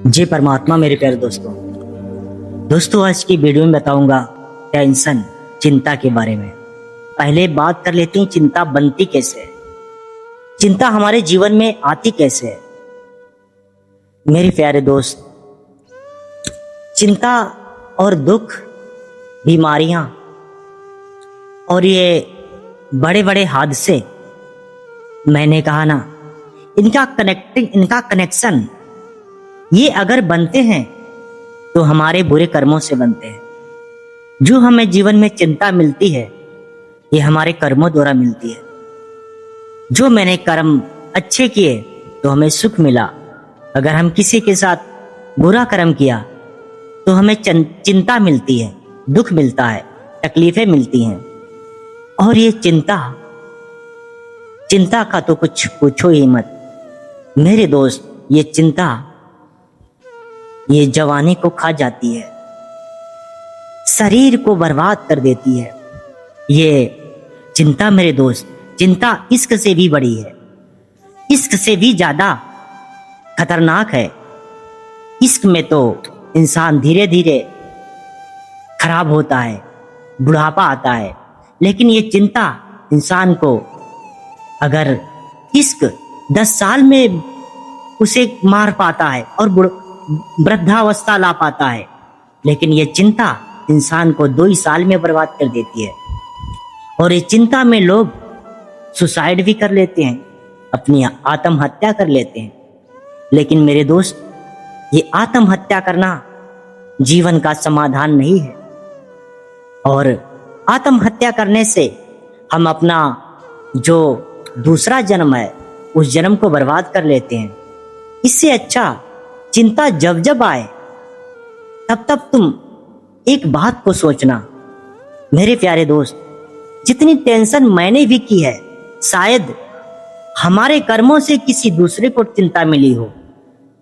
जी परमात्मा मेरे प्यारे दोस्तों आज की वीडियो में बताऊंगा टेंशन चिंता के बारे में। पहले बात कर लेते हैं चिंता बनती कैसे है, चिंता हमारे जीवन में आती कैसे है। मेरे प्यारे दोस्त, चिंता और दुख, बीमारियां और ये बड़े बड़े हादसे, मैंने कहा ना, इनका कनेक्शन ये अगर बनते हैं तो हमारे बुरे कर्मों से बनते हैं। जो हमें जीवन में चिंता मिलती है ये हमारे कर्मों द्वारा मिलती है। जो मैंने कर्म अच्छे किए तो हमें सुख मिला, अगर हम किसी के साथ बुरा कर्म किया तो हमें चिंता मिलती है, दुख मिलता है, तकलीफें मिलती हैं। और ये चिंता का तो कुछ पूछो ही मत मेरे दोस्त। ये चिंता ये जवानी को खा जाती है, शरीर को बर्बाद कर देती है। ये चिंता मेरे दोस्त, चिंता इश्क से भी बड़ी है, इश्क से भी ज्यादा खतरनाक है। इश्क में तो इंसान धीरे धीरे खराब होता है, बुढ़ापा आता है, लेकिन ये चिंता इंसान को, अगर इश्क 10 साल में उसे मार पाता है और वृद्धावस्था ला पाता है, लेकिन ये चिंता इंसान को 2 ही साल में बर्बाद कर देती है। और ये चिंता में लोग सुसाइड भी कर लेते हैं, अपनी आत्महत्या कर लेते हैं। लेकिन मेरे दोस्त, ये आत्महत्या करना जीवन का समाधान नहीं है, और आत्महत्या करने से हम अपना जो दूसरा जन्म है उस जन्म को बर्बाद कर लेते हैं। इससे अच्छा चिंता जब जब आए तब तुम एक बात को सोचना मेरे प्यारे दोस्त, जितनी टेंशन मैंने भी की है, शायद हमारे कर्मों से किसी दूसरे को चिंता मिली हो,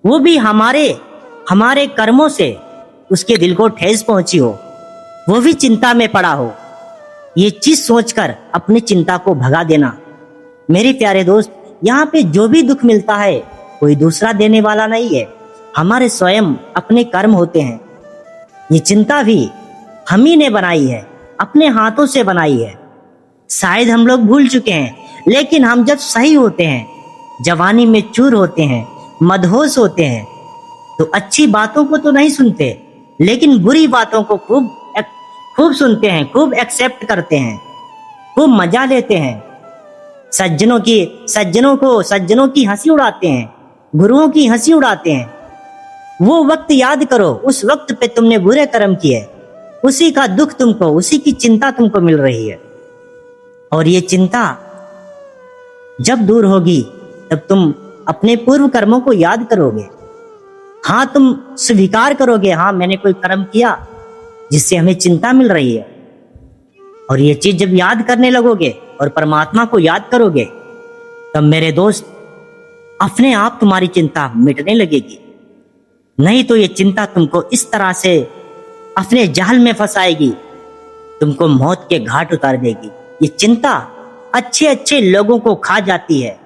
वो भी हमारे कर्मों से उसके दिल को ठेस पहुंची हो, वो भी चिंता में पड़ा हो। ये चीज सोचकर अपनी चिंता को भगा देना मेरे प्यारे दोस्त। यहाँ पे जो भी दुख मिलता है कोई दूसरा देने वाला नहीं है, हमारे स्वयं अपने कर्म होते हैं। ये चिंता भी हम ही ने बनाई है, अपने हाथों से बनाई है। शायद हम लोग भूल चुके हैं, लेकिन हम जब सही होते हैं, जवानी में चूर होते हैं, मदहोश होते हैं, तो अच्छी बातों को तो नहीं सुनते, लेकिन बुरी बातों को खूब सुनते हैं, खूब एक्सेप्ट करते हैं, खूब मजा लेते हैं। सज्जनों की हंसी उड़ाते हैं, गुरुओं की हंसी उड़ाते हैं। वो वक्त याद करो, उस वक्त पे तुमने बुरे कर्म किए, उसी का दुख तुमको, उसी की चिंता तुमको मिल रही है। और ये चिंता जब दूर होगी तब तुम अपने पूर्व कर्मों को याद करोगे। हाँ, तुम स्वीकार करोगे, हाँ मैंने कोई कर्म किया जिससे हमें चिंता मिल रही है। और ये चीज जब याद करने लगोगे और परमात्मा को याद करोगे, तब मेरे दोस्त अपने आप तुम्हारी चिंता मिटने लगेगी। नहीं तो ये चिंता तुमको इस तरह से अपने जाल में फंसाएगी, तुमको मौत के घाट उतार देगी। ये चिंता अच्छे अच्छे लोगों को खा जाती है।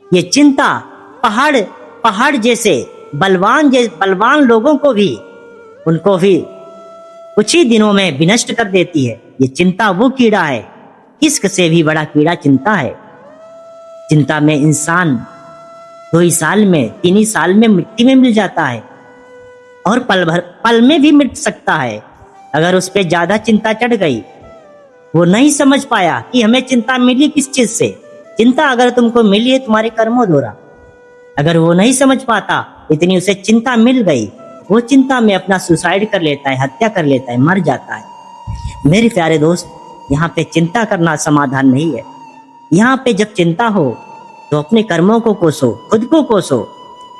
ये चिंता पहाड़ जैसे बलवान लोगों को भी, उनको भी कुछ ही दिनों में विनष्ट कर देती है। ये चिंता वो कीड़ा है, इश्क से भी बड़ा कीड़ा चिंता है। चिंता में इंसान 2 ही साल में, 3 ही साल में मिट्टी में मिल जाता है, और पल में भी मिट सकता है अगर उस पर ज्यादा चिंता चढ़ गई। वो नहीं समझ पाया कि हमें चिंता मिली किस चीज से। चिंता अगर तुमको मिली है तुम्हारे कर्मों द्वारा, अगर वो नहीं समझ पाता, इतनी उसे चिंता मिल गई, वो चिंता में अपना सुसाइड कर लेता है, हत्या कर लेता है, मर जाता है। मेरे प्यारे दोस्त, यहाँ पे चिंता करना समाधान नहीं है। यहाँ पे जब चिंता हो तो अपने कर्मों को कोसो, खुद को कोसो,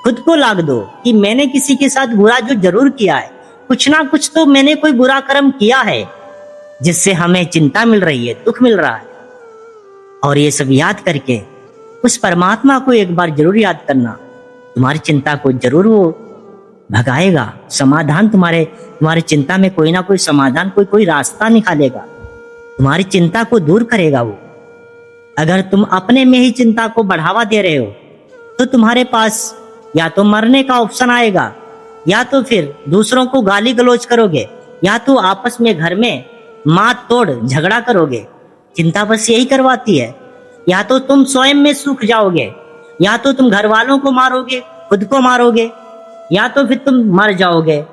खुद को लाग दो कि मैंने किसी के साथ बुरा जो जरूर किया है, कुछ ना कुछ तो मैंने कोई बुरा कर्म किया है जिससे हमें चिंता मिल रही है, दुख मिल रहा है। और ये सब याद करके उस परमात्मा को एक बार जरूर याद करना, तुम्हारी चिंता को जरूर वो भगाएगा। समाधान तुम्हारे चिंता में कोई ना कोई समाधान, कोई रास्ता निकालेगा, तुम्हारी चिंता को दूर करेगा वो। अगर तुम अपने में ही चिंता को बढ़ावा दे रहे हो तो तुम्हारे पास या तो मरने का ऑप्शन आएगा या तो फिर दूसरों को गाली गलौज करोगे, या तो आपस में घर में मार तोड़ झगड़ा करोगे। चिंता बस यही करवाती है। या तो तुम स्वयं में सूख जाओगे, या तो तुम घर वालों को मारोगे, खुद को मारोगे, या तो फिर तुम मर जाओगे।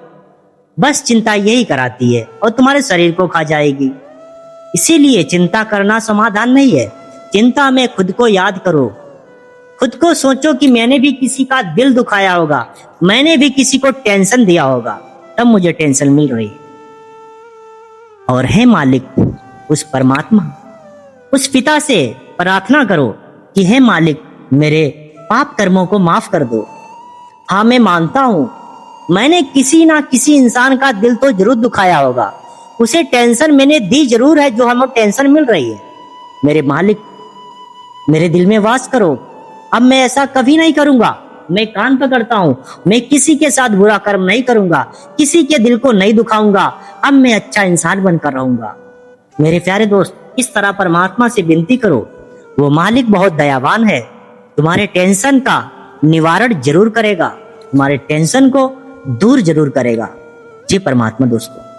बस चिंता यही कराती है और तुम्हारे शरीर को खा जाएगी। इसीलिए चिंता करना समाधान नहीं है। चिंता में खुद को याद करो, खुद को सोचो कि मैंने भी किसी का दिल दुखाया होगा, मैंने भी किसी को टेंशन दिया होगा, तब मुझे टेंशन मिल रही है। और हे मालिक, उस परमात्मा, उस पिता से प्रार्थना करो कि हे मालिक, मेरे पाप कर्मों को माफ कर दो। हाँ, मैं मानता हूं मैंने किसी ना किसी इंसान का दिल तो जरूर दुखाया होगा, उसे टेंशन मैंने दी जरूर है जो हमें टेंशन मिल रही है। मेरे मालिक, मेरे दिल में वास करो। अब मैं ऐसा कभी नहीं करूंगा। मैं कान पकड़ता हूं, मैं किसी के साथ बुरा कर्म नहीं करूंगा, किसी के दिल को नहीं दुखाऊंगा। अब मैं अच्छा इंसान बनकर रहूंगा। मेरे प्यारे दोस्त, इस तरह परमात्मा से विनती करो। वो मालिक बहुत दयावान है, तुम्हारे टेंशन का निवारण जरूर करेगा, तुम्हारे टेंशन को दूर जरूर करेगा। जी परमात्मा दोस्तों।